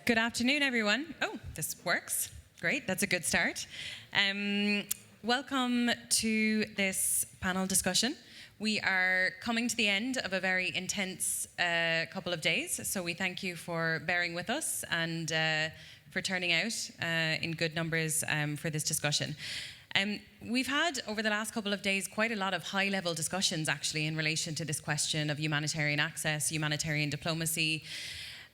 Good afternoon, everyone. Oh, this works. Great, that's a good start. Welcome to this panel discussion. We are coming to the end of a very intense couple of days, so we thank you for bearing with us and for turning out in good numbers for this discussion. We've had, over the last couple of days, quite a lot of high-level discussions, actually, in relation to this question of humanitarian access, humanitarian diplomacy.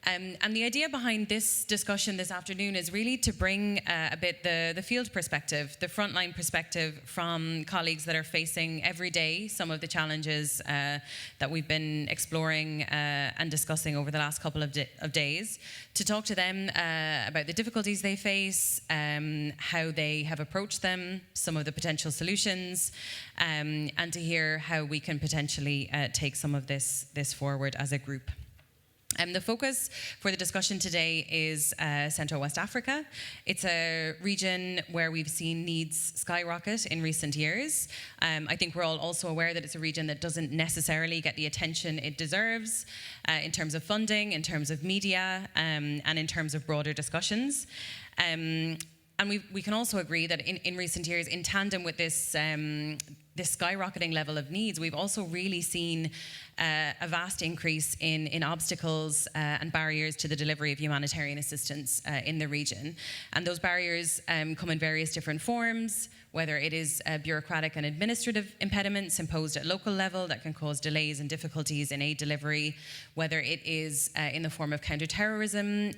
And the idea behind this discussion this afternoon is really to bring a bit the field perspective, the frontline perspective from colleagues that are facing every day some of the challenges that we've been exploring and discussing over the last couple of days, to talk to them about the difficulties they face, how they have approached them, some of the potential solutions, and to hear how we can potentially take some of this forward as a group. The focus for the discussion today is Central West Africa. It's a region where we've seen needs skyrocket in recent years. I think we're all also aware that it's a region that doesn't necessarily get the attention it deserves in terms of funding, in terms of media, and in terms of broader discussions. And we can also agree that in recent years, in tandem with this skyrocketing level of needs, we've also really seen a vast increase in obstacles and barriers to the delivery of humanitarian assistance in the region. And those barriers come in various different forms, whether it is bureaucratic and administrative impediments imposed at local level that can cause delays and difficulties in aid delivery, whether it is in the form of counterterrorism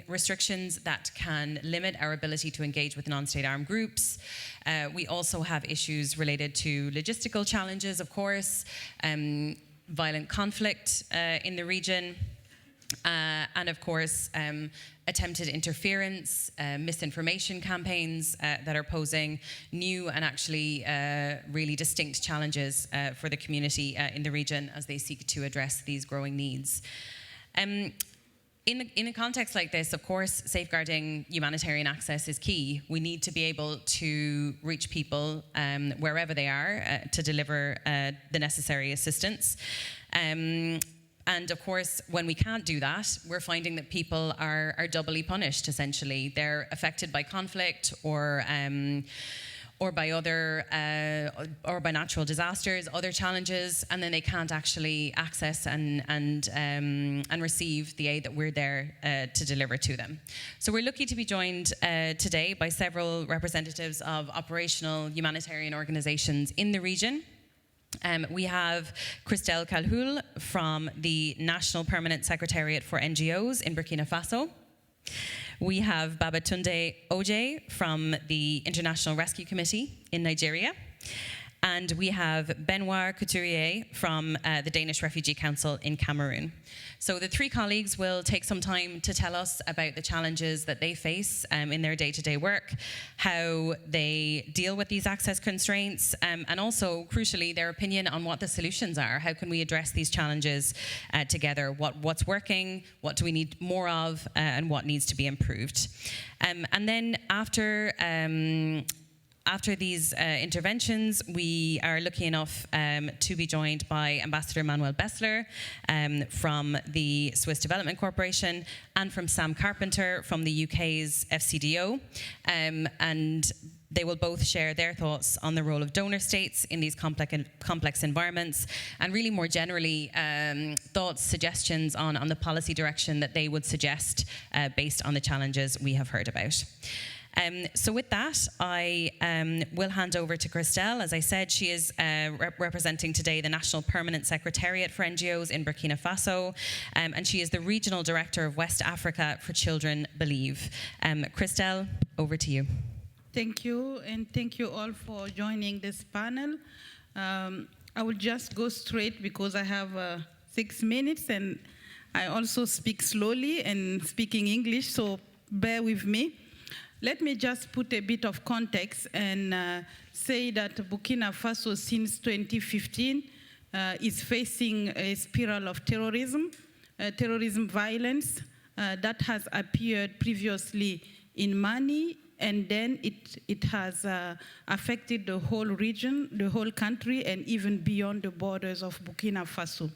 restrictions that can limit our ability to engage with non-state armed groups. We also have issues related to logistical challenges, of course, violent conflict in the region, and of course, attempted interference, misinformation campaigns that are posing new and actually really distinct challenges for the community in the region as they seek to address these growing needs. In a context like this, of course, safeguarding humanitarian access is key. We need to be able to reach people wherever they are to deliver the necessary assistance. And of course, when we can't do that, we're finding that people are doubly punished, essentially. They're affected by conflict or by natural disasters, other challenges, and then they can't actually access and receive the aid that we're there to deliver to them. So we're lucky to be joined today by several representatives of operational humanitarian organizations in the region. We have Christelle Calhoul from the National Permanent Secretariat for NGOs in Burkina Faso. We have Babatunde Oje from the International Rescue Committee in Nigeria. And we have Benoit Couturier from the Danish Refugee Council in Cameroon. So the three colleagues will take some time to tell us about the challenges that they face in their day-to-day work, how they deal with these access constraints, and also, crucially, their opinion on what the solutions are. How can we address these challenges together? What's working? What do we need more of? And what needs to be improved? And then after these interventions, we are lucky enough to be joined by Ambassador Manuel Bessler from the Swiss Development Corporation and from Sam Carpenter from the UK's FCDO. And they will both share their thoughts on the role of donor states in these complex environments, and really more generally, thoughts, suggestions on the policy direction that they would suggest based on the challenges we have heard about. So with that, I will hand over to Christelle. As I said, she is representing today the National Permanent Secretariat for NGOs in Burkina Faso, and she is the Regional Director of West Africa for Children Believe. Christelle, over to you. Thank you, and thank you all for joining this panel. I will just go straight because I have 6 minutes, and I also speak slowly and speaking English, so bear with me. Let me just put a bit of context and say that Burkina Faso since 2015 is facing a spiral of terrorism violence that has appeared previously in Mali, and then it has affected the whole region, the whole country, and even beyond the borders of Burkina Faso.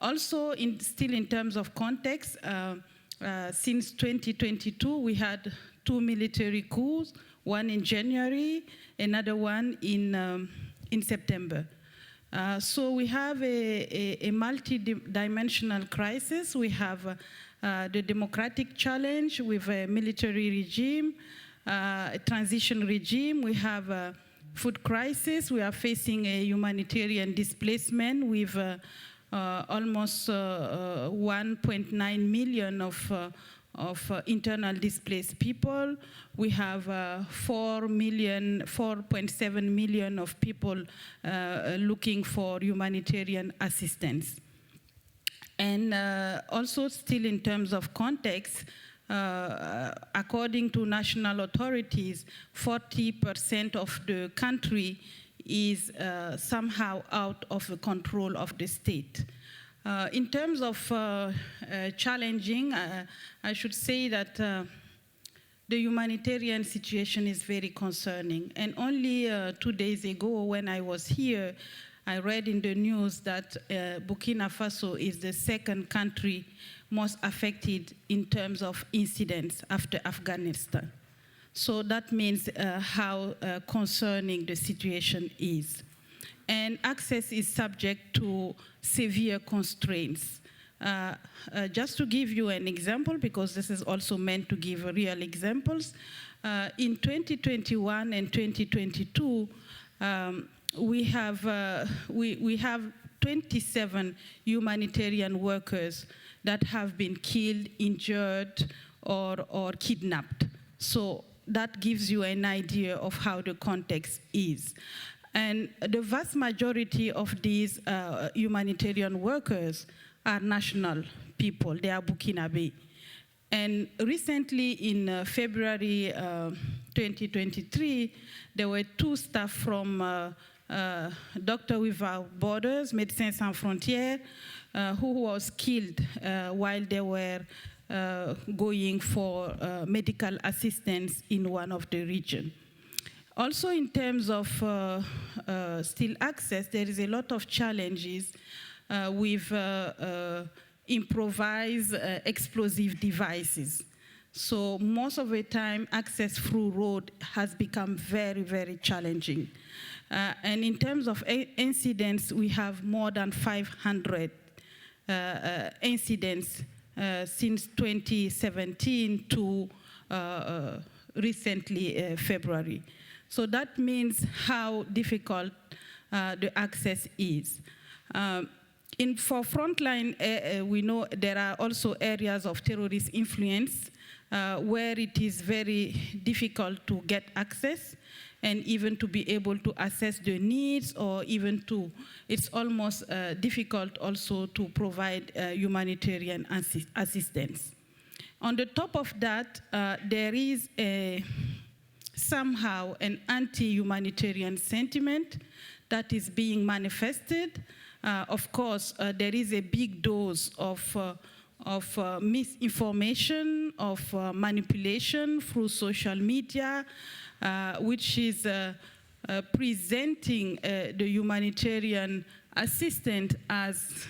Also, still in terms of context, since 2022, we had 2 military coups, one in January, another one in September. So we have a multi-dimensional crisis. We have the democratic challenge with a military regime, a transition regime. We have a food crisis. We are facing a humanitarian displacement with almost 1.9 million of internal displaced people. We have 4.7 million of people looking for humanitarian assistance. And also still in terms of context, according to national authorities, 40% of the country is somehow out of the control of the state. In terms of challenging, I should say that the humanitarian situation is very concerning. And only 2 days ago when I was here, I read in the news that Burkina Faso is the second country most affected in terms of incidents after Afghanistan. So that means how concerning the situation is. And access is subject to severe constraints. Just to give you an example, because this is also meant to give real examples, in 2021 and 2022, we have 27 humanitarian workers that have been killed, injured, or kidnapped. So that gives you an idea of how the context is. And the vast majority of these humanitarian workers are national people. They are Burkinabe. And recently in February 2023, there were 2 staff from Doctors Without Borders, Médecins Sans Frontières, who was killed while they were going for medical assistance in one of the regions. Also in terms of still access, there is a lot of challenges with improvised explosive devices. So most of the time, access through road has become very, very challenging. And in terms of incidents, we have more than 500 incidents since 2017 to recently February. So that means how difficult the access is. For frontline, we know there are also areas of terrorist influence where it is very difficult to get access and even to be able to assess the needs, or even to, it's almost difficult also to provide humanitarian assistance. On the top of that, there is somehow an anti-humanitarian sentiment that is being manifested. Of course, there is a big dose of misinformation, of manipulation through social media, which is presenting the humanitarian assistance as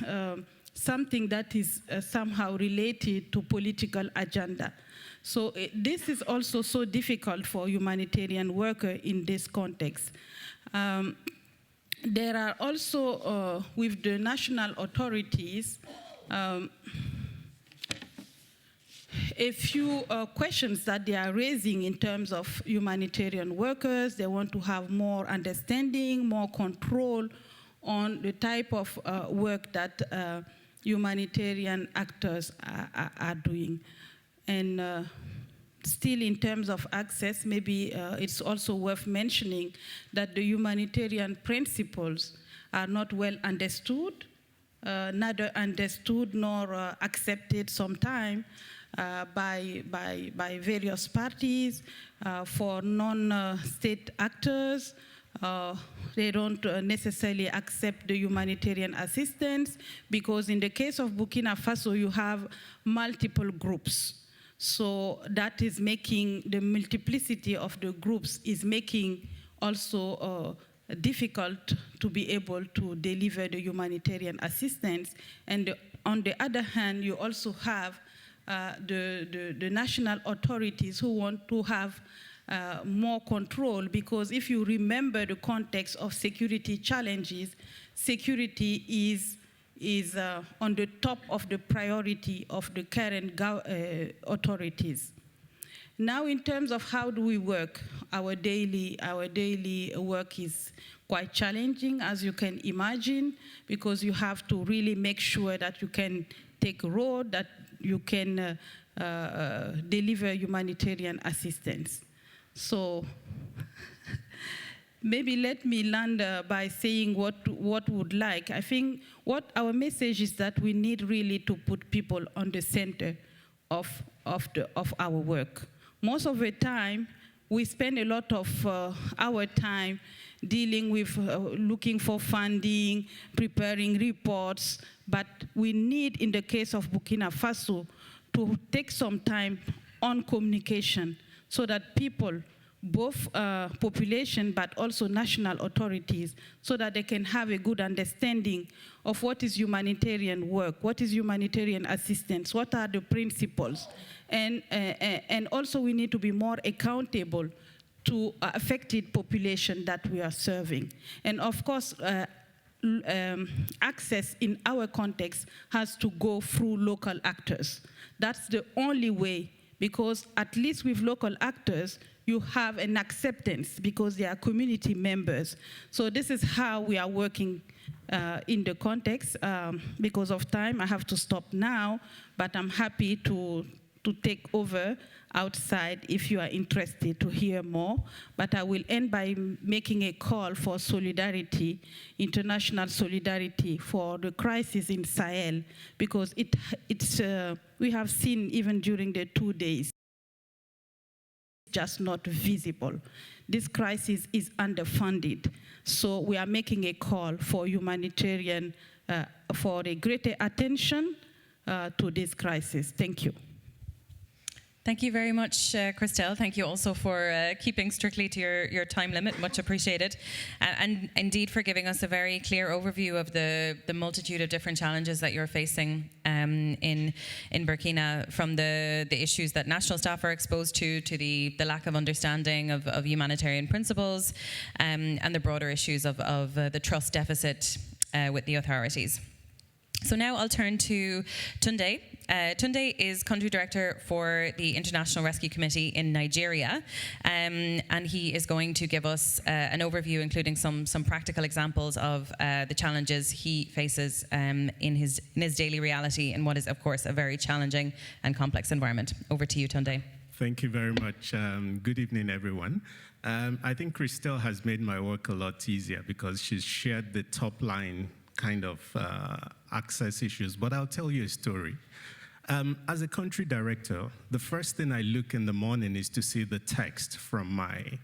something that is somehow related to political agenda. So this is also so difficult for humanitarian workers in this context. There are also, with the national authorities, a few questions that they are raising in terms of humanitarian workers. They want to have more understanding, more control on the type of work that humanitarian actors are doing. And still in terms of access, maybe it's also worth mentioning that the humanitarian principles are not well understood, neither understood nor accepted sometimes by various parties. For non-state actors, they don't necessarily accept the humanitarian assistance, because in the case of Burkina Faso, you have multiple groups. So that is making the multiplicity of the groups is making also difficult to be able to deliver the humanitarian assistance. And on the other hand, you also have the national authorities who want to have more control, because if you remember the context of security challenges, security is on the top of the priority of the current authorities. Now, in terms of how do we work, our daily work is quite challenging, as you can imagine, because you have to really make sure that you can take a road, that you can deliver humanitarian assistance. So maybe let me land by saying what would like. I think what our message is that we need really to put people on the center of our work. Most of the time, we spend a lot of our time dealing with looking for funding, preparing reports, but we need, in the case of Burkina Faso, to take some time on communication so that people, both population but also national authorities, so that they can have a good understanding of what is humanitarian work, what is humanitarian assistance, what are the principles. And also we need to be more accountable to affected population that we are serving. And of course, access in our context has to go through local actors. That's the only way, because at least with local actors, you have an acceptance because they are community members. So this is how we are working in the context. Because of time, I have to stop now, but I'm happy to take over outside if you are interested to hear more. But I will end by making a call for solidarity, international solidarity for the crisis in Sahel, because we have seen even during the 2 days, just not visible. This crisis is underfunded. So we are making a call for humanitarian, for a greater attention to this crisis. Thank you. Thank you very much, Christelle. Thank you also for keeping strictly to your time limit. Much appreciated. And indeed for giving us a very clear overview of the multitude of different challenges that you're facing in Burkina, from the issues that national staff are exposed to the lack of understanding of humanitarian principles, and the broader issues of the trust deficit with the authorities. So now I'll turn to Tunde. Tunde is country director for the International Rescue Committee in Nigeria, and he is going to give us an overview, including some practical examples of the challenges he faces in his daily reality in what is, of course, a very challenging and complex environment. Over to you, Tunde. Thank you very much. Good evening, everyone. I think Christelle has made my work a lot easier because she's shared the top line kind of access issues, but I'll tell you a story. As a country director, the first thing I look in the morning is to see the text from my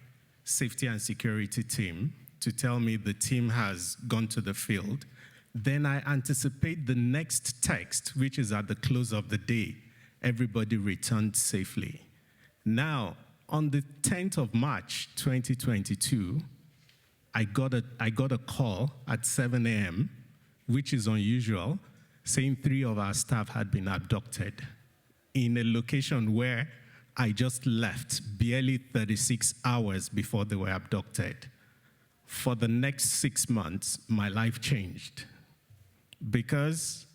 safety and security team to tell me the team has gone to the field. Then I anticipate the next text, which is at the close of the day, everybody returned safely. Now, on the 10th of March, 2022, I got a call at 7 a.m., which is unusual, saying 3 of our staff had been abducted in a location where I just left barely 36 hours before they were abducted. For the next 6 months, my life changed. Because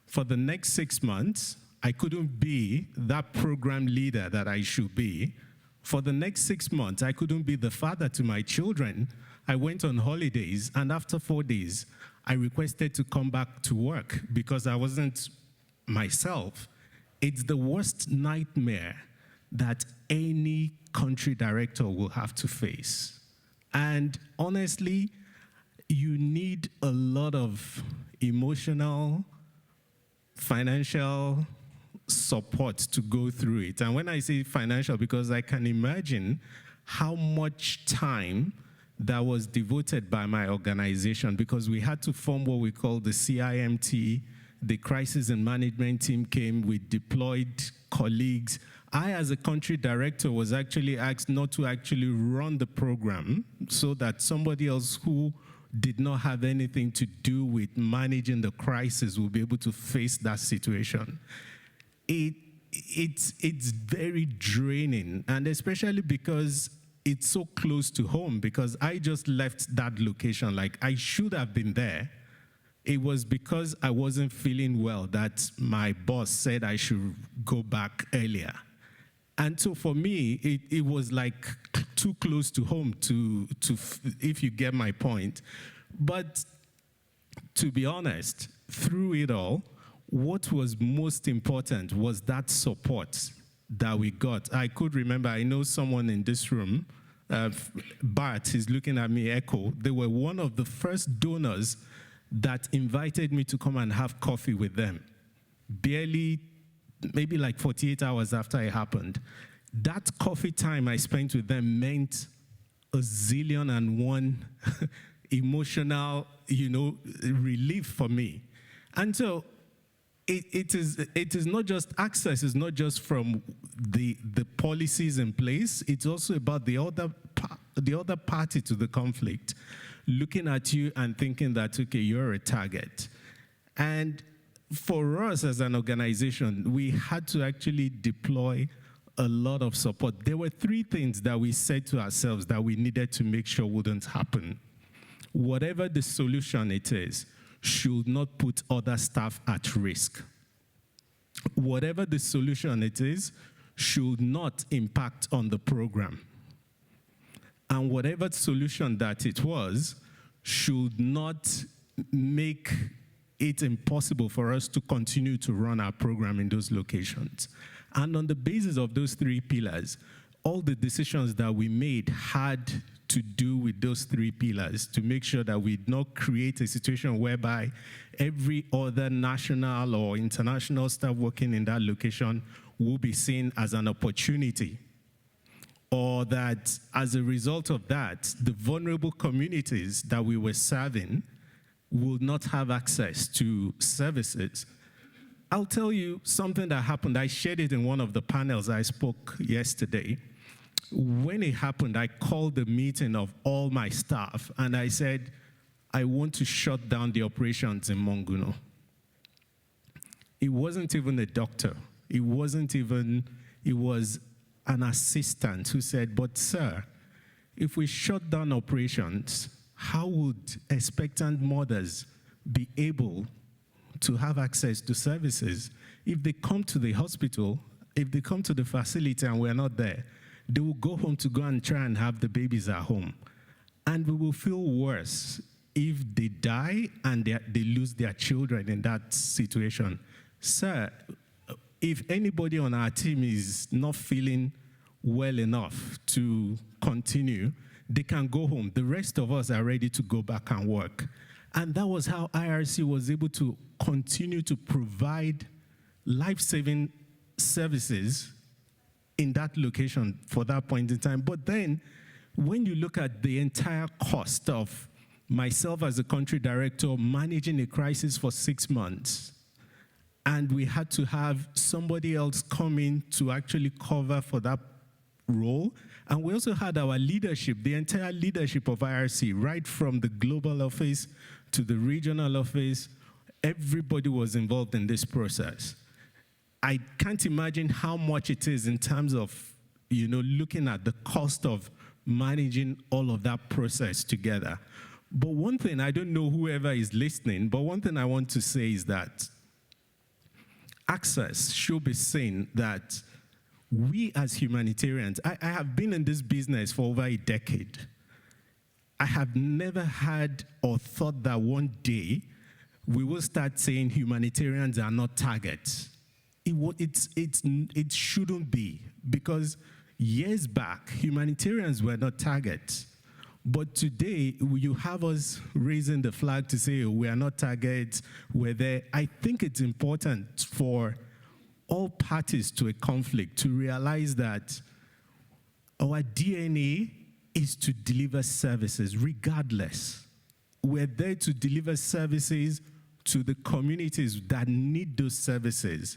for the next 6 months, I couldn't be that program leader that I should be. For the next 6 months, I couldn't be the father to my children. I went on holidays, and after 4 days, I requested to come back to work because I wasn't myself. It's the worst nightmare that any country director will have to face. And honestly, you need a lot of emotional, financial support to go through it. And when I say financial, because I can imagine how much time that was devoted by my organization, because we had to form what we call the CIMT. The crisis and management team came, we deployed colleagues. I, as a country director, was actually asked not to actually run the program so that somebody else who did not have anything to do with managing the crisis will be able to face that situation. it's very draining, and especially because it's so close to home, because I just left that location. Like, I should have been there. It was because I wasn't feeling well that my boss said I should go back earlier. And so for me, it was like too close to home to if you get my point. But to be honest, through it all, what was most important was that support that we got. I could remember, I know someone in this room, Bart is looking at me, Echo. They were one of the first donors that invited me to come and have coffee with them. Barely, maybe like 48 hours after it happened. That coffee time I spent with them meant a zillion and one emotional, relief for me. And so it is not just access, it's not just from the policies in place, it's also about the other party to the conflict looking at you and thinking that, okay, you're a target. And for us as an organization, we had to actually deploy a lot of support. There were 3 things that we said to ourselves that we needed to make sure wouldn't happen. Whatever the solution it is, should not put other staff at risk. Whatever the solution it is, should not impact on the program. And whatever solution that it was, should not make it impossible for us to continue to run our program in those locations. And on the basis of those 3 pillars, all the decisions that we made had to do with those 3 pillars to make sure that we not create a situation whereby every other national or international staff working in that location will be seen as an opportunity, or that as a result of that, the vulnerable communities that we were serving will not have access to services. I'll tell you something that happened. I shared it in one of the panels I spoke yesterday. When it happened, I called the meeting of all my staff, and I said, I want to shut down the operations in Monguno. It wasn't even a doctor. It was an assistant who said, but sir, if we shut down operations, how would expectant mothers be able to have access to services? If they come to the hospital, if they come to the facility and we're not there, they will go home to go and try and have the babies at home. And we will feel worse if they die and they lose their children in that situation. Sir, if anybody on our team is not feeling well enough to continue, they can go home. The rest of us are ready to go back and work. And that was how IRC was able to continue to provide life-saving services in that location for that point in time. But then, when you look at the entire cost of myself as a country director managing a crisis for 6 months, and we had to have somebody else come in to actually cover for that role, and we also had our leadership, the entire leadership of IRC, right from the global office to the regional office, everybody was involved in this process. I can't imagine how much it is in terms of, looking at the cost of managing all of that process together. But one thing, I don't know whoever is listening, but one thing I want to say is that access should be seen that we as humanitarians, I have been in this business for over a decade. I have never had or thought that one day we will start saying humanitarians are not targets. It shouldn't be, because years back, humanitarians were not targets. But today, you have us raising the flag to say, we are not targets, we're there. I think it's important for all parties to a conflict to realize that our DNA is to deliver services regardless. We're there to deliver services to the communities that need those services.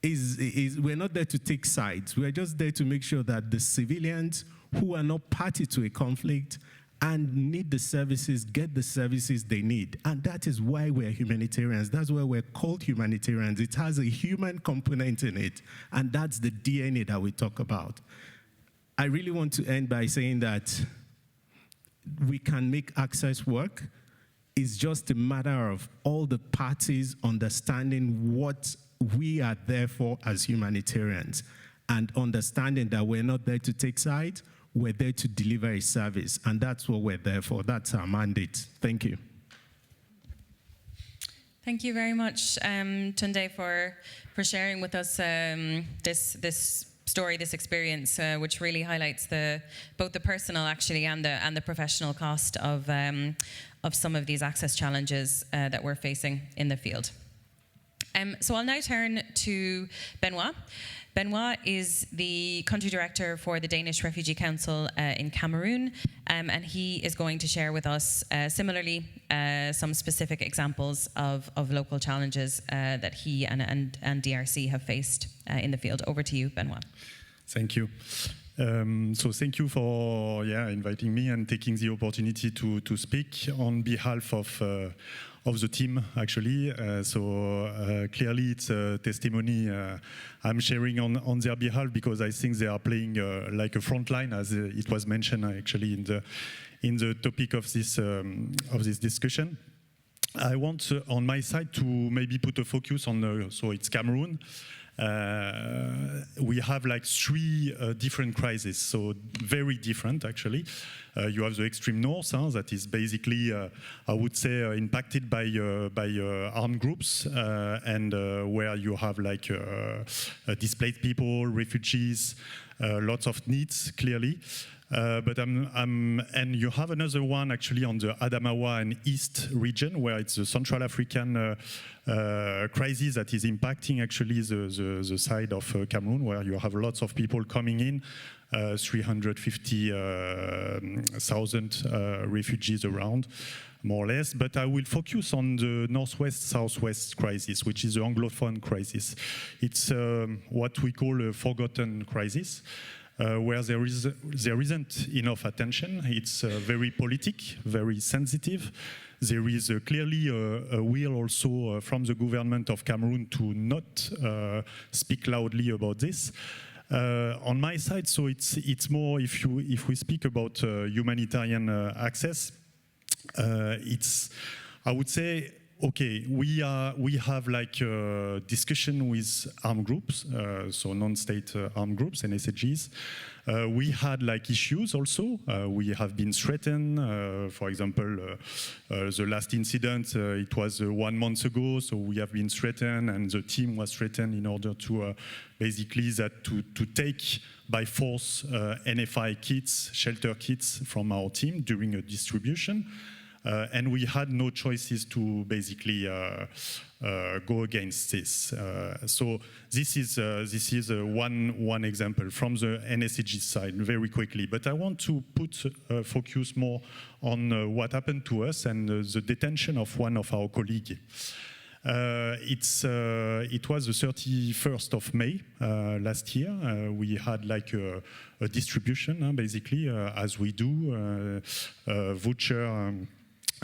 We're not there to take sides. We're just there to make sure that the civilians who are not party to a conflict and need the services, get the services they need. And that is why we're humanitarians. That's why we're called humanitarians. It has a human component in it, and that's the DNA that we talk about. I really want to end by saying that we can make access work. It's just a matter of all the parties understanding what we are there for as humanitarians and understanding that we're not there to take sides, we're there to deliver a service, and that's what we're there for. That's our mandate. Thank you. Thank you very much, Tunde, for sharing with us this story, this experience, which really highlights both the personal actually and the professional cost of some of these access challenges that we're facing in the field. So I'll now turn to Benoit. Benoit is the country director for the Danish Refugee Council in Cameroon, and he is going to share with us similarly some specific examples of local challenges that he and DRC have faced in the field. Over to you, Benoit. Thank you. So thank you for inviting me and taking the opportunity to speak on behalf of the team, actually. Clearly it's a testimony I'm sharing on their behalf, because I think they are playing like a frontline, as it was mentioned actually in the topic of this discussion. I want on my side to maybe put a focus on so it's Cameroon. We have like three different crises, so very different actually. You have the extreme north, that is basically, I would say, impacted by armed groups, and where you have like displaced people, refugees, lots of needs clearly. And you have another one actually on the Adamawa and East region, where it's the Central African crisis that is impacting actually the side of Cameroon, where you have lots of people coming in, 350,000 refugees around, more or less. But I will focus on the Northwest-Southwest crisis, which is the Anglophone crisis. It's what we call a forgotten crisis. Where there isn't enough attention. It's very politic, very sensitive. There is clearly a will also from the government of Cameroon to not speak loudly about this. On my side, so it's more, if we speak about humanitarian access, it's, I would say, okay, we have like a discussion with armed groups, so non-state armed groups, NSAGs. We had like issues also. We have been threatened. For example, the last incident, it was 1 month ago, so we have been threatened, and the team was threatened in order to basically to take by force NFI kits, shelter kits from our team during a distribution. And we had no choices to basically go against this. So this is one example from the NSAG side, very quickly. But I want to put focus more on what happened to us and the detention of one of our colleagues. It was the 31st of May last year. We had like a distribution, basically, as we do, voucher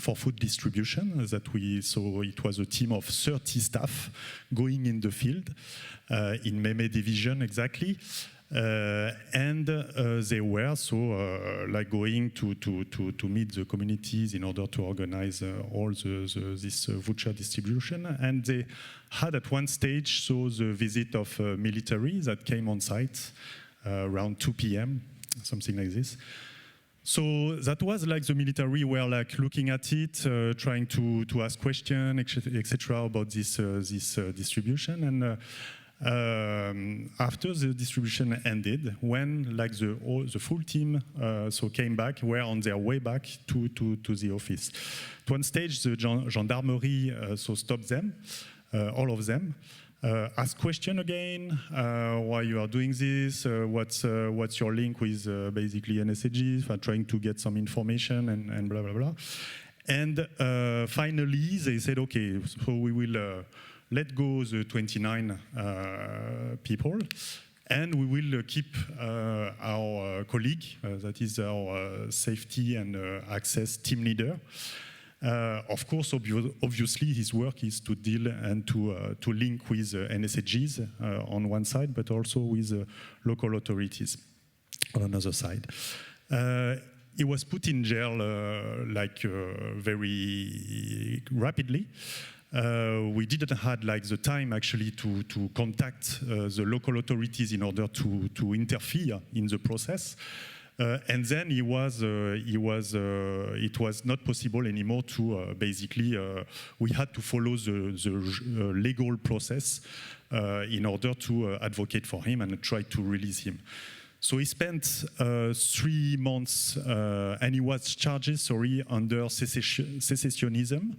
for food distribution that we saw. It was a team of 30 staff going in the field in Meme division exactly, and they were like going to meet the communities in order to organize all this voucher distribution. And they had at one stage the visit of military that came on site around 2 p.m. something like this. So that was like the military were like looking at it, trying to ask questions, etc. about this distribution. And after the distribution ended, when like the full team came back, were on their way back to the office. At one stage, the gendarmerie stopped them, all of them. Ask question again, why you are doing this, what's your link with basically NSAG, trying to get some information and blah, blah, blah. And finally, they said, okay, so we will let go the 29 people, And we will keep our colleague, that is our safety and access team leader. Of course, obviously, his work is to deal and to link with NSAGs on one side, but also with local authorities on another side. He was put in jail very rapidly. We didn't have the time actually to contact the local authorities in order to interfere in the process. And then it was not possible anymore to basically, we had to follow the legal process in order to advocate for him and try to release him. So he spent 3 months, and he was charged, under secessionism,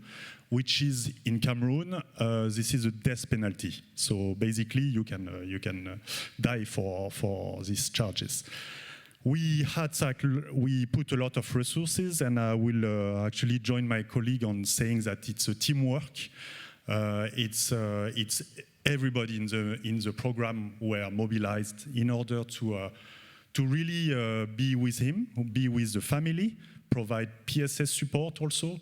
which is in Cameroon, this is a death penalty. So basically, you can die for these charges. We put a lot of resources, and I will actually join my colleague on saying that it's a teamwork. It's everybody in the program were mobilized in order to really be with him, be with the family, provide PSS support also.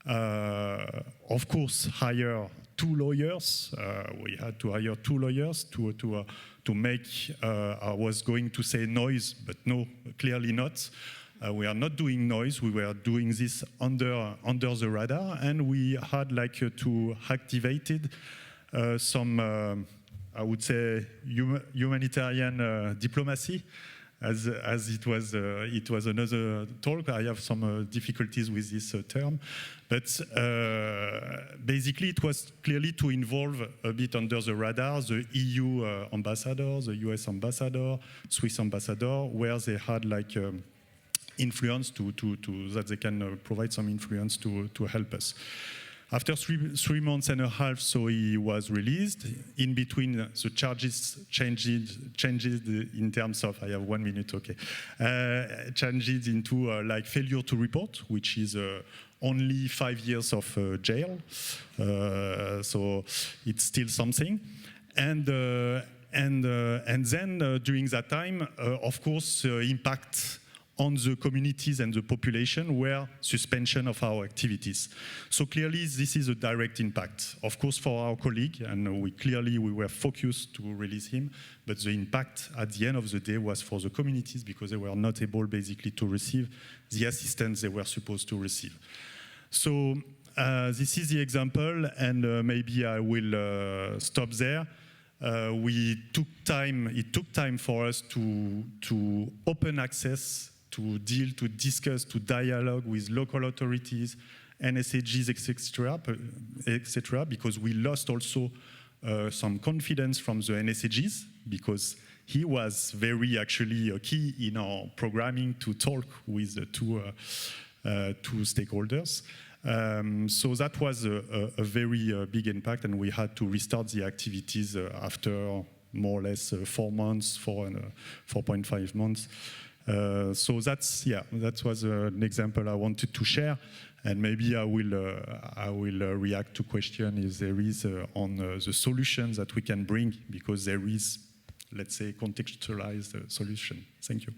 Of course, hire 2 lawyers. We had to hire 2 lawyers to make, I was going to say noise, but no, clearly not. We are not doing noise. We were doing this under the radar, and we had to activated some, I would say, humanitarian diplomacy. As it was another talk. I have some difficulties with this term, but basically it was clearly to involve a bit under the radar the EU ambassador, the US ambassador, Swiss ambassador, where they had influence that they can provide some influence to help us. After 3 months and a half, so he was released. In between, the charges changed in terms of, I have 1 minute, okay. Changed into failure to report, which is only 5 years of jail. So it's still something. And then during that time, of course, impact on the communities and the population were suspension of our activities. So clearly this is a direct impact. Of course for our colleague, and we were focused to release him, but the impact at the end of the day was for the communities because they were not able basically to receive the assistance they were supposed to receive. So this is the example, and maybe I will stop there. It took time for us to open access, to deal, to discuss, to dialogue with local authorities, NSAGs, etc., because we lost also some confidence from the NSAGs, because he was very actually key in our programming to talk with the two stakeholders. So that was a very big impact, and we had to restart the activities after more or less 4 months, 4.5 months. So that was an example I wanted to share, and maybe I will react to questions if there is on the solutions that we can bring, because there is, let's say, contextualized solution. Thank you.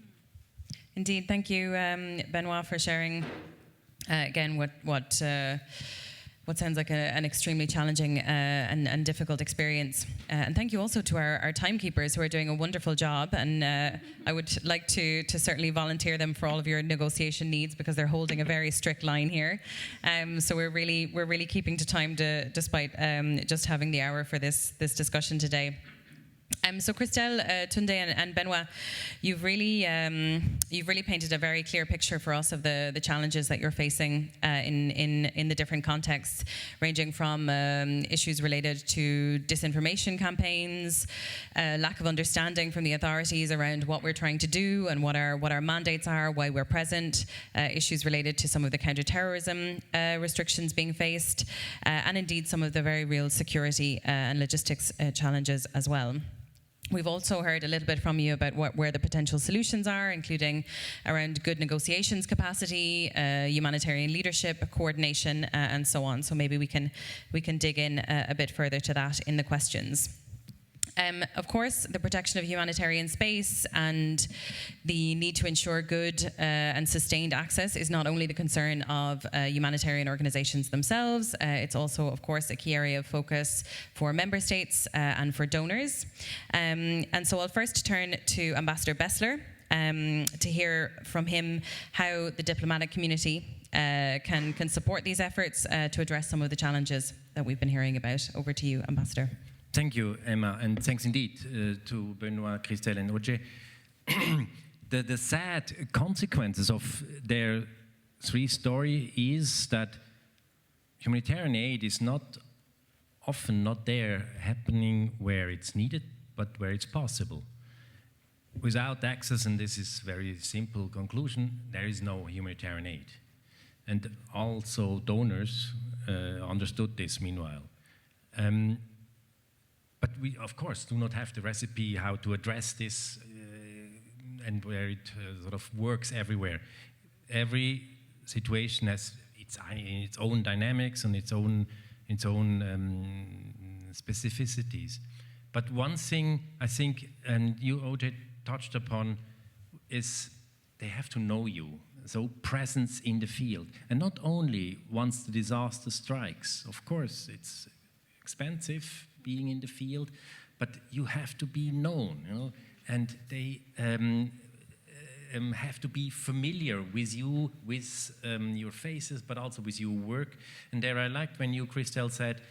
Indeed, thank you, Benoit, for sharing again what sounds like an extremely challenging and difficult experience. And thank you also to our timekeepers who are doing a wonderful job. And I would like to certainly volunteer them for all of your negotiation needs, because they're holding a very strict line here. So we're really keeping to time despite just having the hour for this discussion today. So Christelle, Tunde, and Benoit, you've really painted a very clear picture for us of the challenges that you're facing in the different contexts, ranging from issues related to disinformation campaigns, lack of understanding from the authorities around what we're trying to do and what our mandates are, why we're present, issues related to some of the counterterrorism restrictions being faced, and indeed some of the very real security and logistics challenges as well. We've also heard a little bit from you about where the potential solutions are, including around good negotiations capacity, humanitarian leadership, coordination, and so on. So maybe we can dig in a bit further to that in the questions. Of course, the protection of humanitarian space and the need to ensure good and sustained access is not only the concern of humanitarian organizations themselves, it's also, of course, a key area of focus for member states and for donors. And so I'll first turn to Ambassador Bessler to hear from him how the diplomatic community can support these efforts to address some of the challenges that we've been hearing about. Over to you, Ambassador. Thank you, Emma, and thanks indeed to Benoit, Christelle, and Roger. The sad consequences of their story is that humanitarian aid is often not there happening where it's needed, but where it's possible. Without access, and this is very simple conclusion, there is no humanitarian aid. And also donors understood this meanwhile. But we, of course, do not have the recipe how to address this and where it sort of works everywhere. Every situation has its own dynamics and its own specificities. But one thing I think, and you, OJ, touched upon, is they have to know you. So presence in the field. And not only once the disaster strikes. Of course, it's expensive being in the field, but you have to be known, you know, and they have to be familiar with you, with your faces, but also with your work. And there I liked when you, Christelle, said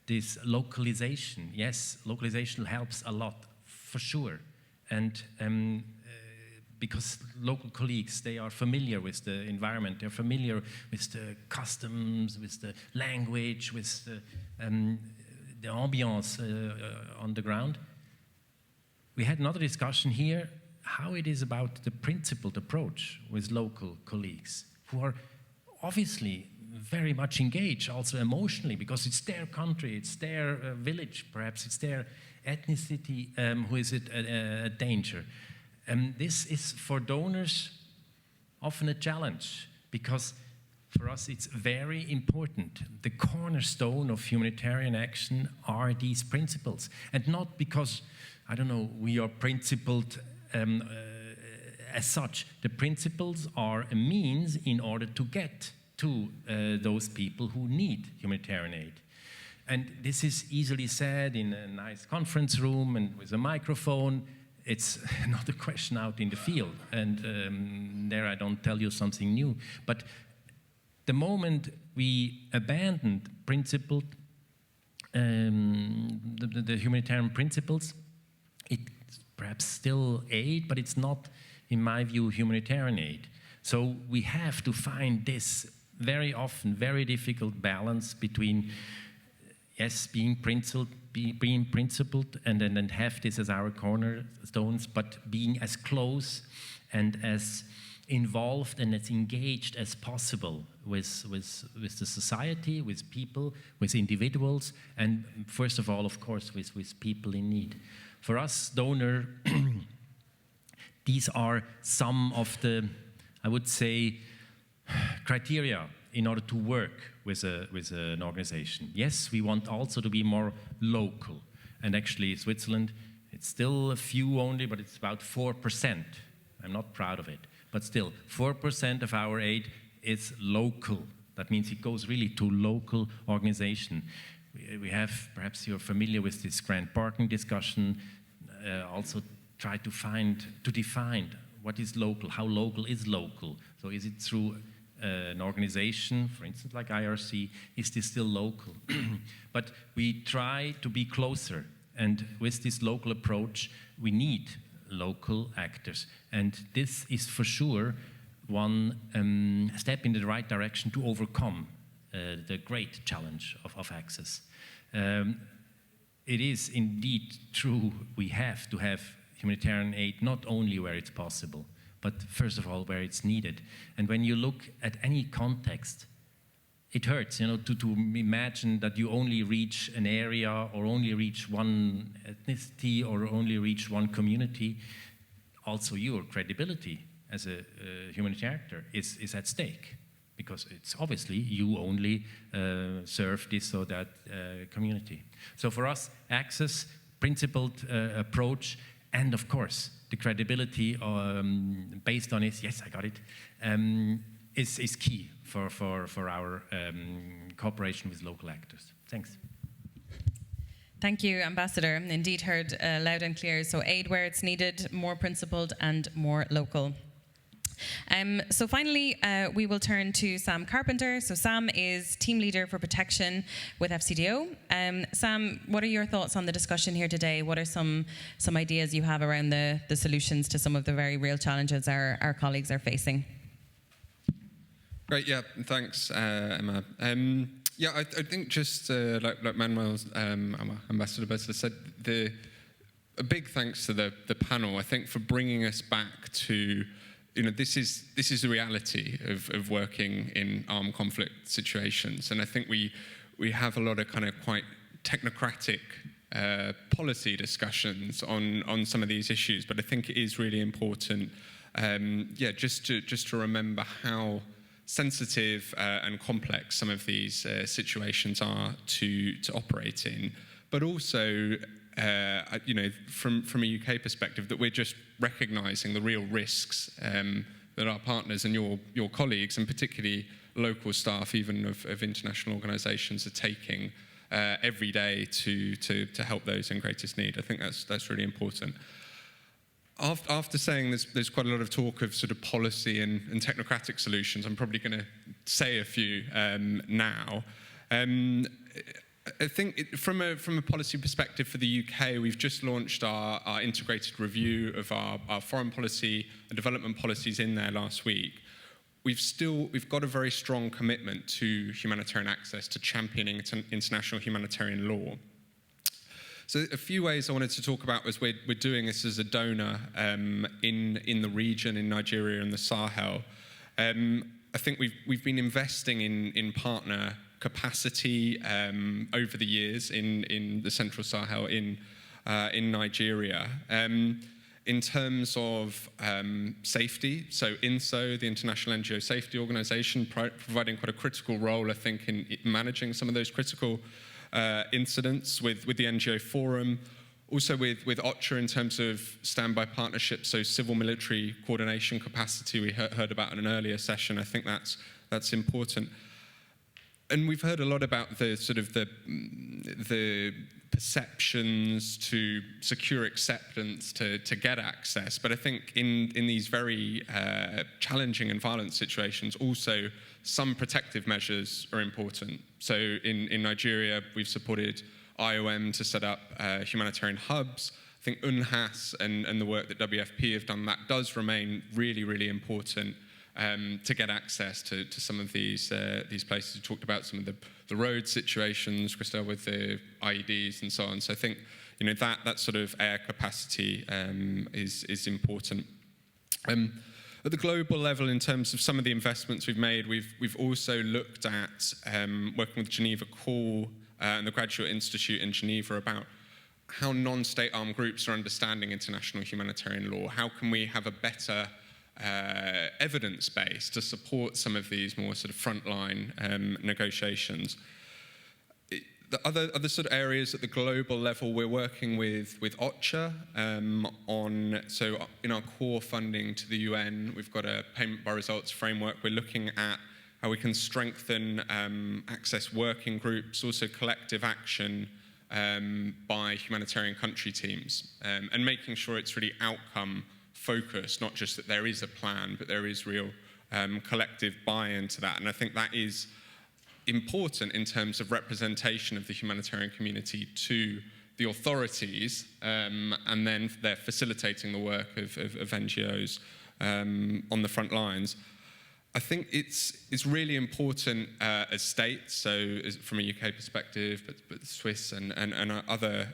this localization. Yes, localization helps a lot, for sure. And because local colleagues, they are familiar with the environment, they're familiar with the customs, with the language, with the ambiance on the ground. We had another discussion here, how it is about the principled approach with local colleagues, who are obviously very much engaged, also emotionally, because it's their country, it's their village, perhaps it's their ethnicity who is a danger. This is, for donors, often a challenge, because for us it's very important. The cornerstone of humanitarian action are these principles. And not because, I don't know, we are principled as such. The principles are a means in order to get to those people who need humanitarian aid. And this is easily said in a nice conference room and with a microphone. It's not a question out in the field, and there I don't tell you something new. But the moment we abandoned principled, the humanitarian principles, it's perhaps still aid, but it's not, in my view, humanitarian aid. So we have to find this very often very difficult balance between, yes, being principled, and then have this as our cornerstones, but being as close and as involved and as engaged as possible with the society, with people, with individuals, and first of all, of course, with people in need. For us, donor, these are some of the, I would say, criteria in order to work with an organization. Yes, we want also to be more local. And actually, Switzerland, it's still a few only, but it's about 4%. I'm not proud of it. But still, 4% of our aid is local. That means it goes really to local organization. We have, perhaps you're familiar with this grant parking discussion, also try to define what is local, how local is local. So is it through an organization, for instance, like IRC, is this still local? But we try to be closer, and with this local approach, we need local actors. And this is for sure one step in the right direction to overcome the great challenge of access. It is indeed true, we have to have humanitarian aid not only where it's possible, but first of all, where it's needed. And when you look at any context, it hurts, you know, to imagine that you only reach an area or only reach one ethnicity or only reach one community. Also, your credibility as a humanitarian actor is at stake, because it's obviously you only serve this or that community. So for us, access, principled approach, and of course, the credibility based on it, yes, I got it, is key for our cooperation with local actors. Thanks. Thank you, Ambassador. Indeed heard loud and clear. So aid where it's needed, more principled and more local. So finally, we will turn to Sam Carpenter. So Sam is Team Leader for Protection with FCDO. Sam, what are your thoughts on the discussion here today? What are some ideas you have around the solutions to some of the very real challenges our colleagues are facing? Great, yeah, thanks, Emma. Yeah, I think just like Manuel's Ambassador Bessler said, a big thanks to the panel, I think, for bringing us back to, this is the reality of working in armed conflict situations. And I think we have a lot of kind of quite technocratic policy discussions on some of these issues, but I think it is really important, just to remember how sensitive and complex some of these situations are to operate in, but also, from a UK perspective, that we're just recognising the real risks that our partners and your colleagues, and particularly local staff, even of international organisations, are taking every day to help those in greatest need. I think that's really important. After saying there's quite a lot of talk of sort of policy and technocratic solutions, I'm probably going to say a few now. I think from a policy perspective for the UK, we've just launched our integrated review of our foreign policy and development policies in there last week. We've got a very strong commitment to humanitarian access, to championing international humanitarian law. So a few ways I wanted to talk about was we're doing this as a donor in the region, in Nigeria and the Sahel. I think we've been investing in partner capacity over the years in the Central Sahel, in Nigeria. In terms of safety, so INSO, the International NGO Safety Organization, providing quite a critical role, I think, in managing some of those critical incidents with the NGO Forum, also with OCHA in terms of standby partnerships, so civil-military coordination capacity we heard about in an earlier session. I think that's important. And we've heard a lot about the sort of the perceptions to secure acceptance to get access, but I think in these very challenging and violent situations, also some protective measures are important. So in Nigeria, we've supported IOM to set up humanitarian hubs. I think UNHAS and the work that WFP have done, that does remain really, really important to get access to some of these places. We talked about some of the road situations, Christelle, with the IEDs and so on. So I think that sort of air capacity is important. At the global level, in terms of some of the investments we've made, we've also looked at working with Geneva Call and the Graduate Institute in Geneva about how non-state armed groups are understanding international humanitarian law. How can we have a better evidence base to support some of these more sort of frontline negotiations? The other sort of areas at the global level, we're working with OCHA so in our core funding to the UN, we've got a payment by results framework. We're looking at how we can strengthen access working groups, also collective action by humanitarian country teams, and making sure it's really outcome focused, not just that there is a plan, but there is real collective buy-in to that. And I think that is important in terms of representation of the humanitarian community to the authorities, and then they're facilitating the work of NGOs on the front lines. I think it's really important as states, so from a UK perspective, but Swiss and other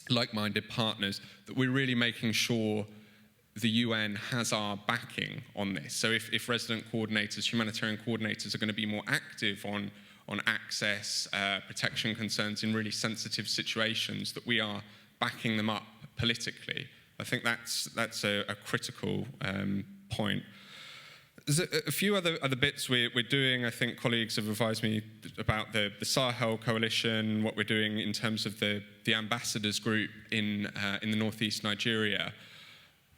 like-minded partners, that we're really making sure the UN has our backing on this. So if resident coordinators, humanitarian coordinators are going to be more active on access, protection concerns in really sensitive situations, that we are backing them up politically. I think that's a critical point. there's a few other bits we're doing. I think colleagues have advised me about the Sahel Coalition, what we're doing in terms of the ambassadors group in the northeast Nigeria.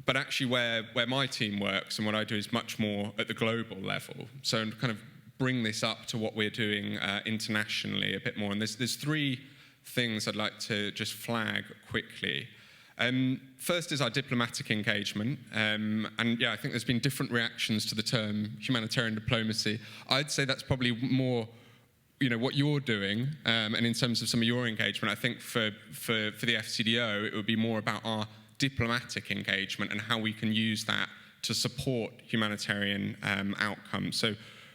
But actually where my team works and what I do is much more at the global level. So kind of bring this up to what we're doing internationally a bit more. And there's three things I'd like to just flag quickly. First is our diplomatic engagement, and yeah, I think there's been different reactions to the term humanitarian diplomacy. I'd say that's probably more, what you're doing, and in terms of some of your engagement, I think for the FCDO, it would be more about our diplomatic engagement and how we can use that to support humanitarian outcomes. So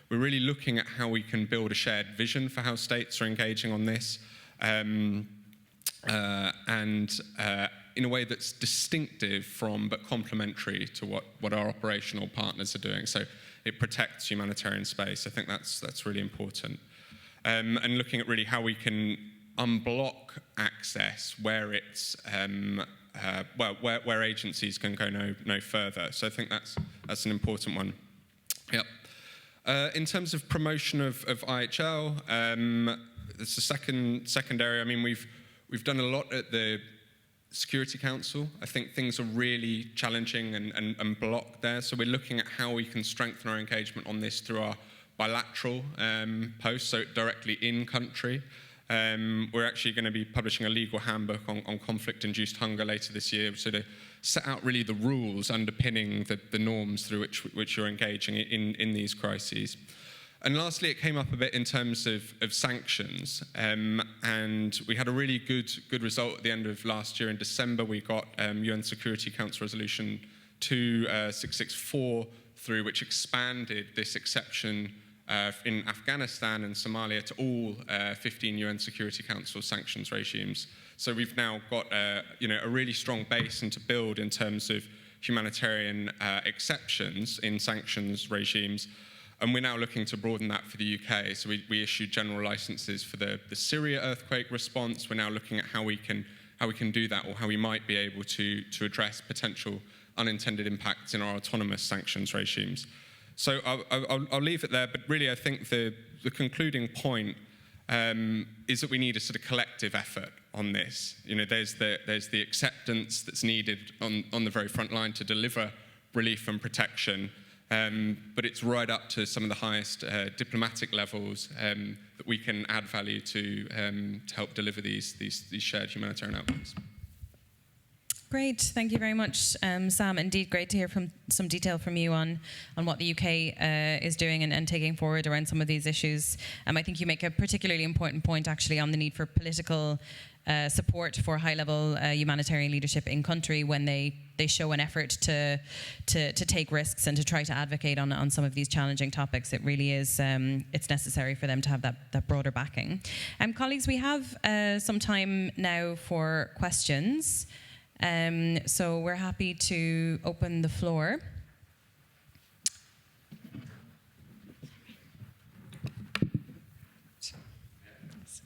we're really looking at how we can build a shared vision for how states are engaging on this, and in a way that's distinctive from but complementary to what our operational partners are doing. So it protects humanitarian space. I think that's really important. And looking at really how we can unblock access where it's where agencies can go no further. So I think that's an important one. Yep. In terms of promotion of IHL, it's the second area. I mean, we've done a lot at the Security Council. I think things are really challenging and blocked there. So we're looking at how we can strengthen our engagement on this through our bilateral posts, so directly in country. We're actually going to be publishing a legal handbook on conflict-induced hunger later this year, so to set out really the rules underpinning the norms through which you're engaging in these crises. And lastly, it came up a bit in terms of sanctions, and we had a really good result at the end of last year. In December, we got UN Security Council Resolution 2664 through, which expanded this exception in Afghanistan and Somalia to all 15 UN Security Council sanctions regimes. So we've now got a really strong base and to build in terms of humanitarian exceptions in sanctions regimes. And we're now looking to broaden that for the UK. So we issued general licenses for the Syria earthquake response. We're now looking at how we can do that, or how we might be able to address potential unintended impacts in our autonomous sanctions regimes. So I'll leave it there, but really I think the concluding point is that we need a sort of collective effort on this. There's the acceptance that's needed on the very front line to deliver relief and protection, but it's right up to some of the highest diplomatic levels that we can add value to help deliver these shared humanitarian outcomes. Great, thank you very much, Sam. Indeed, great to hear some detail from you on what the UK is doing and taking forward around some of these issues. I think you make a particularly important point, actually, on the need for political support for high-level humanitarian leadership in country when they show an effort to take risks and to try to advocate on some of these challenging topics. It really is, it's necessary for them to have that broader backing. Colleagues, we have some time now for questions. So we're happy to open the floor.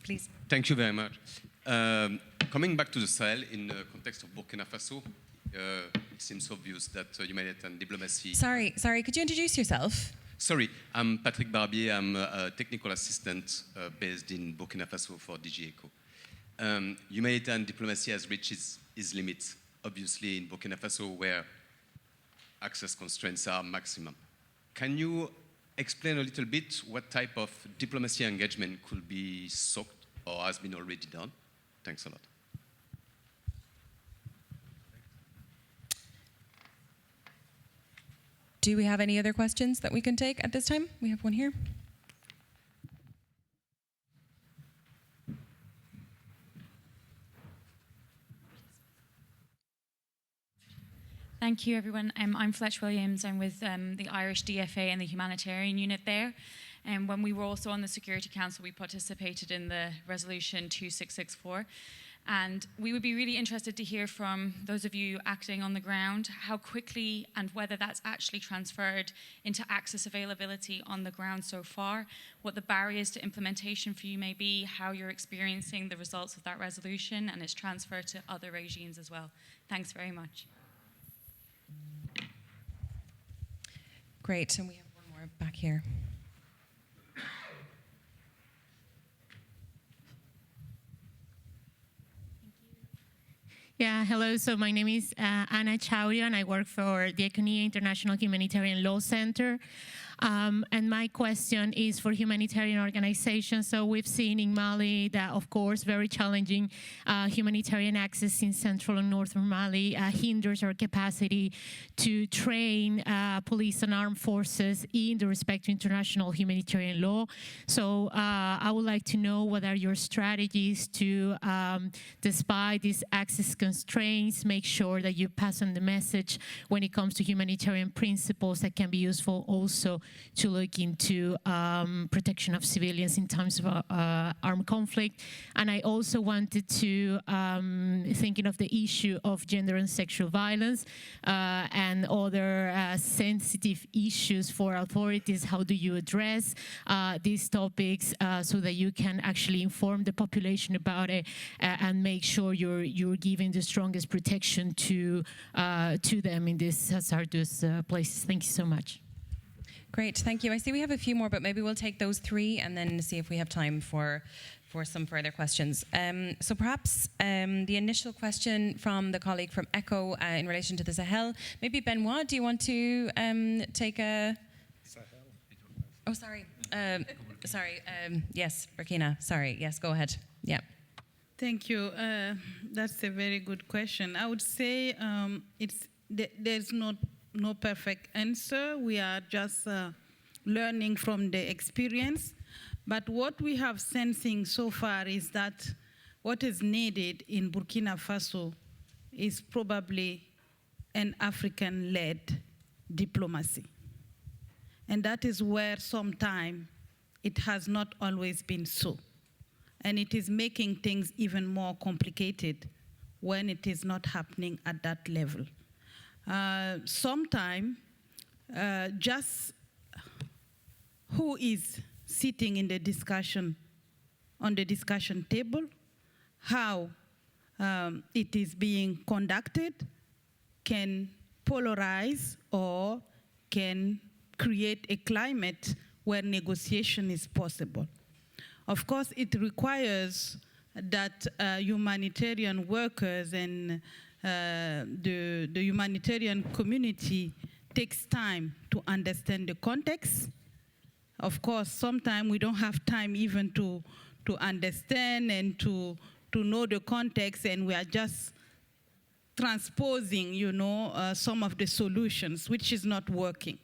Please. Thank you very much. Coming back to the Sahel in the context of Burkina Faso, it seems obvious that humanitarian diplomacy... Sorry, could you introduce yourself? Sorry, I'm Patrick Barbier. I'm a technical assistant based in Burkina Faso for DG ECHO. Humanitarian diplomacy has reached its limits, obviously, in Burkina Faso, where access constraints are maximum. Can you explain a little bit what type of diplomacy engagement could be sought or has been already done? Thanks a lot. Do we have any other questions that we can take at this time? We have one here. Thank you, everyone. I'm Fletch Williams. I'm with the Irish DFA and the Humanitarian unit there. And when we were also on the Security Council, we participated in the resolution 2664. And we would be really interested to hear from those of you acting on the ground, how quickly and whether that's actually transferred into access availability on the ground so far, what the barriers to implementation for you may be, how you're experiencing the results of that resolution and its transfer to other regimes as well. Thanks very much. Great, and we have one back here. Yeah, hello. So my name is Anna Chaurio, and I work for the Econia International Humanitarian Law Center. And my question is for humanitarian organizations. So we've seen in Mali that, of course, very challenging humanitarian access in central and northern Mali hinders our capacity to train police and armed forces in the respect to international humanitarian law. So I would like to know what are your strategies to, despite these access constraints, make sure that you pass on the message when it comes to humanitarian principles that can be useful also to look into protection of civilians in times of armed conflict. And I also wanted to, thinking of the issue of gender and sexual violence and other sensitive issues for authorities, how do you address these topics so that you can actually inform the population about it and make sure you're giving the strongest protection to them in these hazardous places. Thank you so much. Great, thank you. I see we have a few more, but maybe we'll take those three and then see if we have time for some further questions. So perhaps the initial question from the colleague from ECHO in relation to the Sahel. Maybe Benoit, do you want to take a... Sahel. Oh, sorry. Yes, Burkina. Sorry. Yes, go ahead. Yeah. Thank you. That's a very good question. I would say there's no perfect answer. We are just learning from the experience. But what we have sensing so far is that what is needed in Burkina Faso is probably an African-led diplomacy. And that is where sometimes it has not always been so. And it is making things even more complicated when it is not happening at that level. Sometimes just who is sitting in the discussion, on the discussion table, how it is being conducted can polarize or can create a climate where negotiation is possible. Of course, it requires that humanitarian workers and the humanitarian community takes time to understand the context. Of course, sometimes we don't have time even to understand and to know the context, and we are just transposing, some of the solutions, which is not working.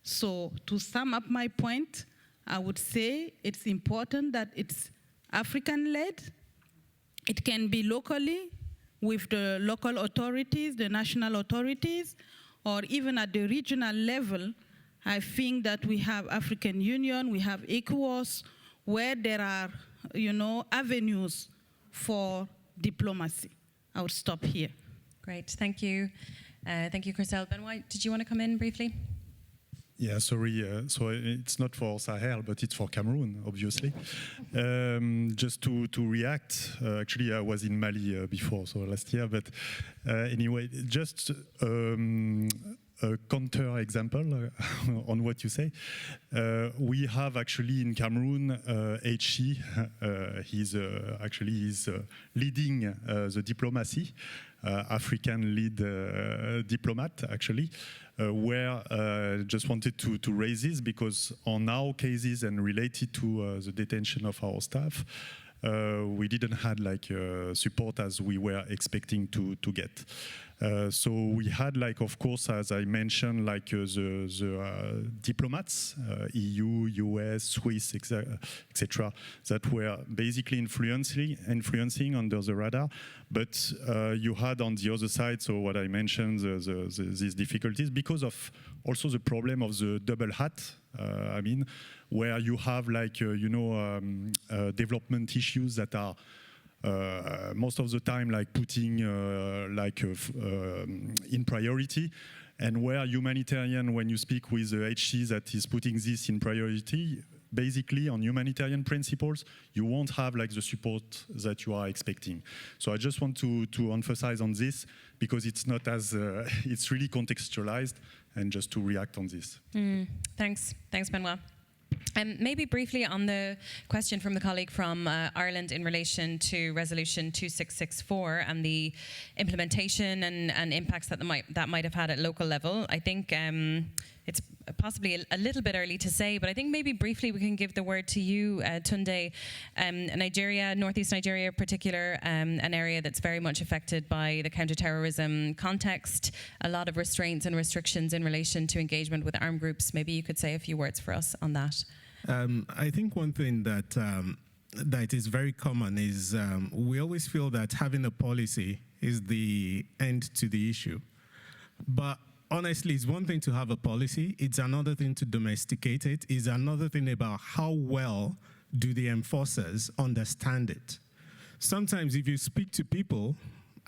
So to sum up my point, I would say it's important that it's African-led. It can be locally with the local authorities, the national authorities, or even at the regional level. I think that we have African Union, we have ECOWAS, where there are, avenues for diplomacy. I would stop here. Great, thank you. Thank you, Christelle. Benoit, did you want to come in briefly? Yeah, sorry. So it's not for Sahel, but it's for Cameroon, obviously. Just to react, actually, I was in Mali before, so last year. But anyway, just a counter example on what you say. We have actually in Cameroon, HC, he's leading the diplomacy, African lead diplomat, actually. Where just wanted to raise this because on our cases and related to the detention of our staff, we didn't have support as we were expecting to get. So we had of course, as I mentioned, the diplomats, EU, US, Swiss, etc., that were basically influencing under the radar. But you had on the other side, so what I mentioned, these difficulties because of also the problem of the double hat. Where you have development issues that are most of the time putting in priority, and where humanitarian, when you speak with the HC that is putting this in priority, basically on humanitarian principles, you won't have like the support that you are expecting. So I just want to emphasize on this because it's not as, it's really contextualized, and just to react on this. Thanks, Benoit. Maybe briefly on the question from the colleague from Ireland in relation to Resolution 2664 and the implementation and impacts that might have had at local level. I think it's possibly a little bit early to say, but I think maybe briefly we can give the word to you, Tunde. Nigeria, northeast Nigeria in particular, an area that's very much affected by the counterterrorism context, a lot of restraints and restrictions in relation to engagement with armed groups. Maybe you could say a few words for us on that. I think one thing that is very common is we always feel that having a policy is the end to the issue. But honestly, it's one thing to have a policy, it's another thing to domesticate it, it's another thing about how well do the enforcers understand it. Sometimes if you speak to people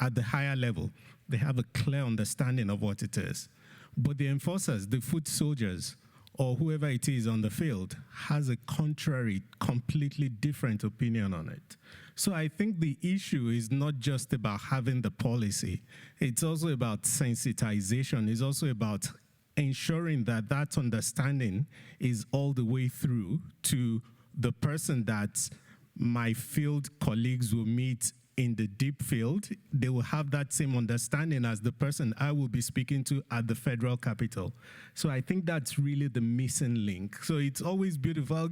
at the higher level, they have a clear understanding of what it is. But the enforcers, the foot soldiers, or whoever it is on the field, has a contrary, completely different opinion on it. So I think the issue is not just about having the policy. It's also about sensitization. It's also about ensuring that that understanding is all the way through to the person that my field colleagues will meet in the deep field. They will have that same understanding as the person I will be speaking to at the federal capital. So I think that's really the missing link. So it's always beautiful.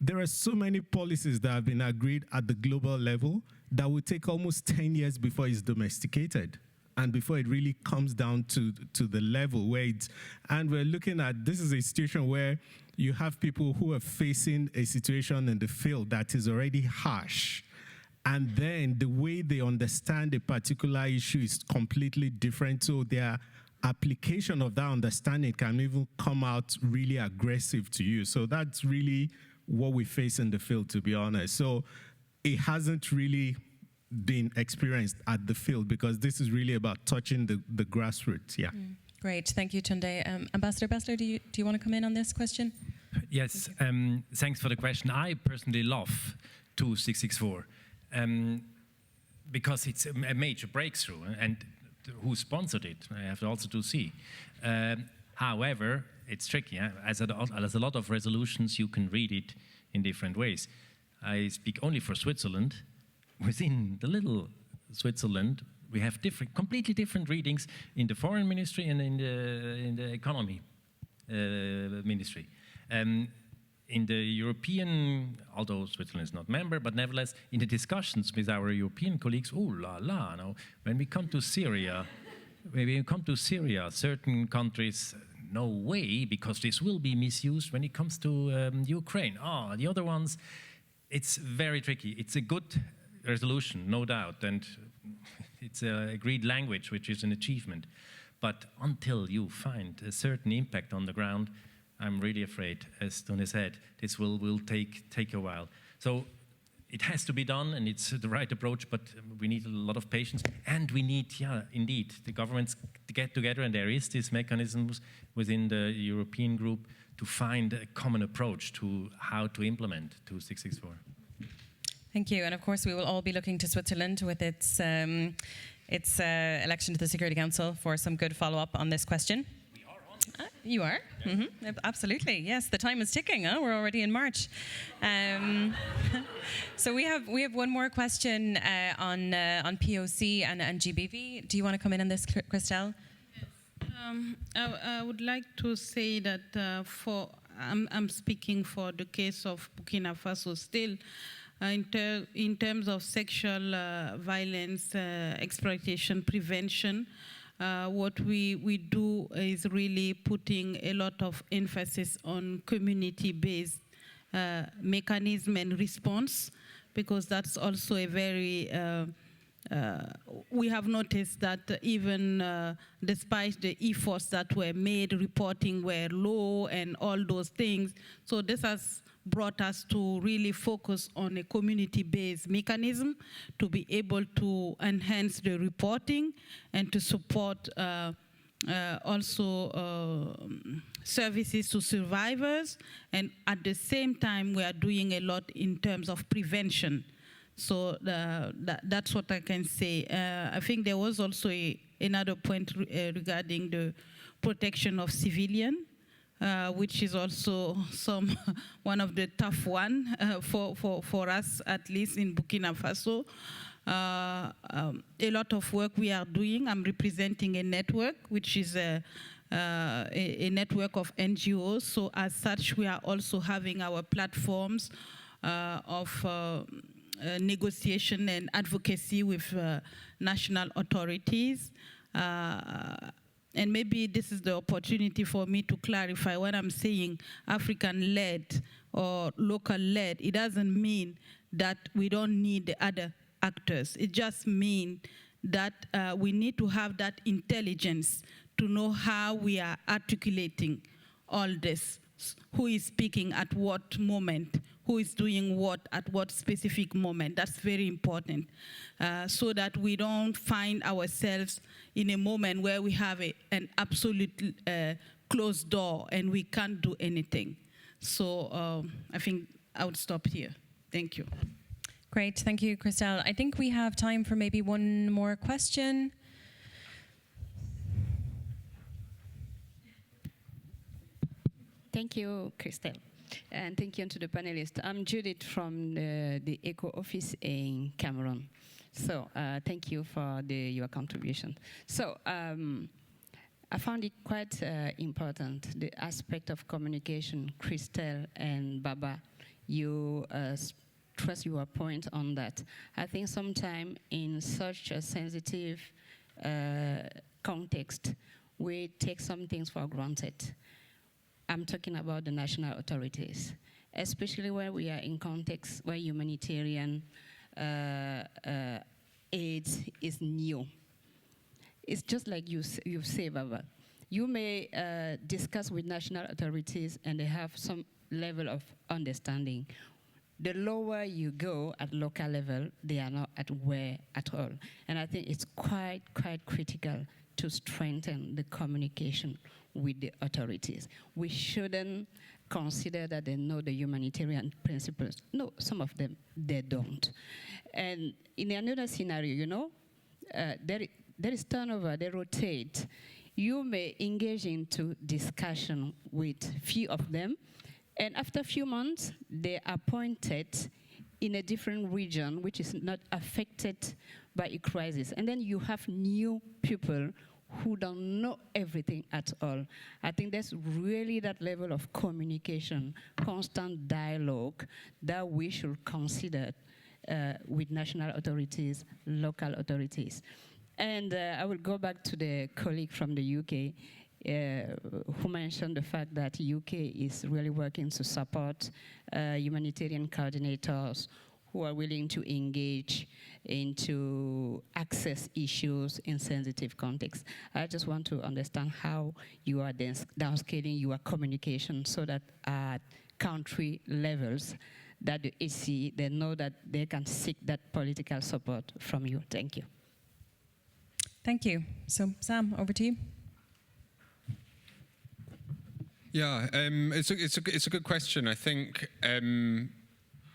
There are so many policies that have been agreed at the global level that will take almost 10 years before it's domesticated and before it really comes down to the level where it's, and we're looking at, this is a situation where you have people who are facing a situation in the field that is already harsh. And then the way they understand a particular issue is completely different. So their application of that understanding can even come out really aggressive to you. So that's really what we face in the field, to be honest. So it hasn't really been experienced at the field because this is really about touching the grassroots. Yeah. Great, thank you, Tunde. Ambassador Bessler, do you want to come in on this question? Yes, thanks for the question. I personally love 2664. Because it's a major breakthrough, and who sponsored it, I have also to see. However, it's tricky. As a lot of resolutions, you can read it in different ways. I speak only for Switzerland. Within the little Switzerland, we have completely different readings in the foreign ministry and in the economy ministry. In the European, although Switzerland is not member, but nevertheless, in the discussions with our European colleagues, oh la la, no, when we come to Syria, certain countries, no way, because this will be misused when it comes to Ukraine. The other ones, it's very tricky. It's a good resolution, no doubt, and it's an agreed language, which is an achievement. But until you find a certain impact on the ground, I'm really afraid, as Tony said, this will take a while. So it has to be done, and it's the right approach, but we need a lot of patience. And we need, indeed, the governments to get together, and there is these mechanisms within the European group to find a common approach to how to implement 2664. Thank you. And of course, we will all be looking to Switzerland with its election to the Security Council for some good follow-up on this question. You are? Mm-hmm. Absolutely. Yes, the time is ticking. We're already in March. So we have one more question on POC and GBV. Do you want to come in on this, Christelle? I would like to say that I'm speaking for the case of Burkina Faso still. In terms of sexual violence, exploitation prevention, what we do is really putting a lot of emphasis on community-based mechanism and response, because that's also a very, we have noticed that even despite the efforts that were made, reporting were low and all those things, so this has brought us to really focus on a community-based mechanism to be able to enhance the reporting and to support also services to survivors, and at the same time we are doing a lot in terms of prevention. So that's what I can say. I think there was also another point regarding the protection of civilian, which is also one of the tough one for us, at least in Burkina Faso. A lot of work we are doing. I'm representing a network, which is a network of NGOs. So as such, we are also having our platforms of negotiation and advocacy with national authorities. And maybe this is the opportunity for me to clarify when I'm saying African-led or local-led. It doesn't mean that we don't need the other actors. It just means that we need to have that intelligence to know how we are articulating all this. Who is speaking at what moment, who is doing what at what specific moment. That's very important, so that we don't find ourselves in a moment where we have an absolute closed door and we can't do anything. So I think I would stop here. Thank you. Great, thank you, Christelle. I think we have time for maybe one more question. Thank you, Christelle. And thank you to the panelists. I'm Judith from the ECHO office in Cameroon. So thank you for your contribution. So I found it quite important, the aspect of communication. Christelle and Baba, you stress your point on that. I think sometimes in such a sensitive context, we take some things for granted. I'm talking about the national authorities, especially where we are in context where humanitarian aid is new. It's just like you say, Baba. You may discuss with national authorities and they have some level of understanding. The lower you go at local level, they are not aware at all. And I think it's quite critical to strengthen the communication with the authorities. We shouldn't consider that they know the humanitarian principles. No, some of them, they don't. And in another scenario, you know, there is turnover, they rotate. You may engage into discussion with few of them, and after a few months, they are appointed in a different region which is not affected by a crisis. And then you have new people who don't know everything at all. I think that's really that level of communication, constant dialogue that we should consider with national authorities, local authorities. And I will go back to the colleague from the UK who mentioned the fact that UK is really working to support humanitarian coordinators who are willing to engage into access issues in sensitive contexts. I just want to understand how you are downscaling your communication so that at country levels, that the EC, they know that they can seek that political support from you. Thank you. Thank you. So Sam, over to you. Yeah, it's a good question. I think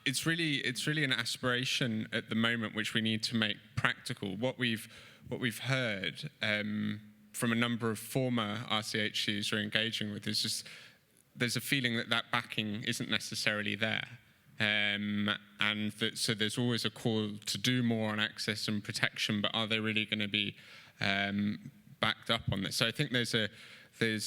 it's really an aspiration at the moment which we need to make practical. What we've heard from a number of former RCHCs we're engaging with is just there's a feeling that backing isn't necessarily there, and so there's always a call to do more on access and protection. But are they really going to be backed up on this? So I think there's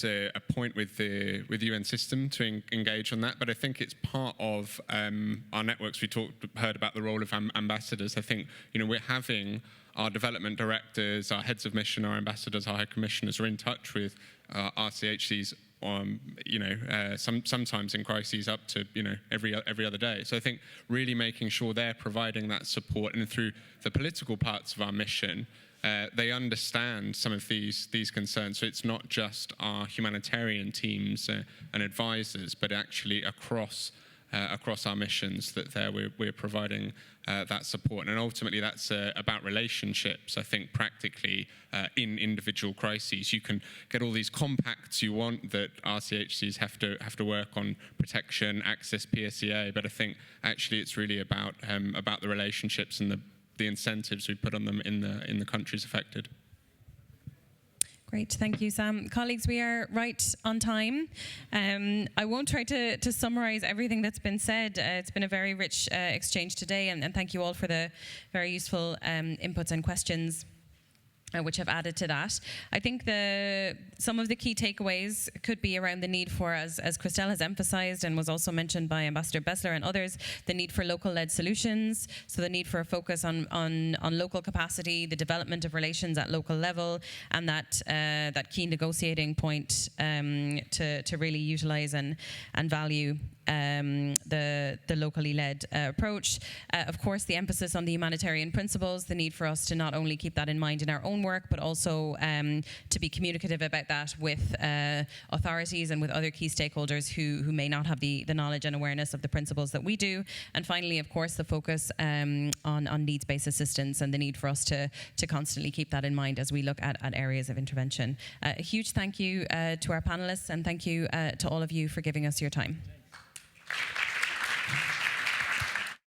a point with the UN system to engage on that, but I think it's part of our networks. We heard about the role of ambassadors. I think we're having our development directors, our heads of mission, our ambassadors, our high commissioners are in touch with RCHCs. Sometimes in crises up to every other day. So I think really making sure they're providing that support, and through the political parts of our mission, they understand some of these concerns. So it's not just our humanitarian teams and advisors, but actually across across our missions, that there we're providing that support. And ultimately that's about relationships. I think practically in individual crises, you can get all these compacts you want that RCHCs have to work on: protection, access, PSEA. But I think actually it's really about the relationships and the incentives we put on them in the countries affected. Great, thank you, Sam. Colleagues, we are right on time. I won't try to summarize everything that's been said. It's been a very rich exchange today, and thank you all for the very useful inputs and questions which have added to that. I think some of the key takeaways could be around the need for, as Christelle has emphasized and was also mentioned by Ambassador Bessler and others, the need for local-led solutions, so the need for a focus on local capacity, the development of relations at local level, and that key negotiating point to really utilize and value the locally led approach. Of course, the emphasis on the humanitarian principles, the need for us to not only keep that in mind in our own work, but also to be communicative about that with authorities and with other key stakeholders who may not have the knowledge and awareness of the principles that we do. And finally, of course, the focus on needs-based assistance and the need for us to constantly keep that in mind as we look at areas of intervention. A huge thank you to our panelists, and thank you to all of you for giving us your time.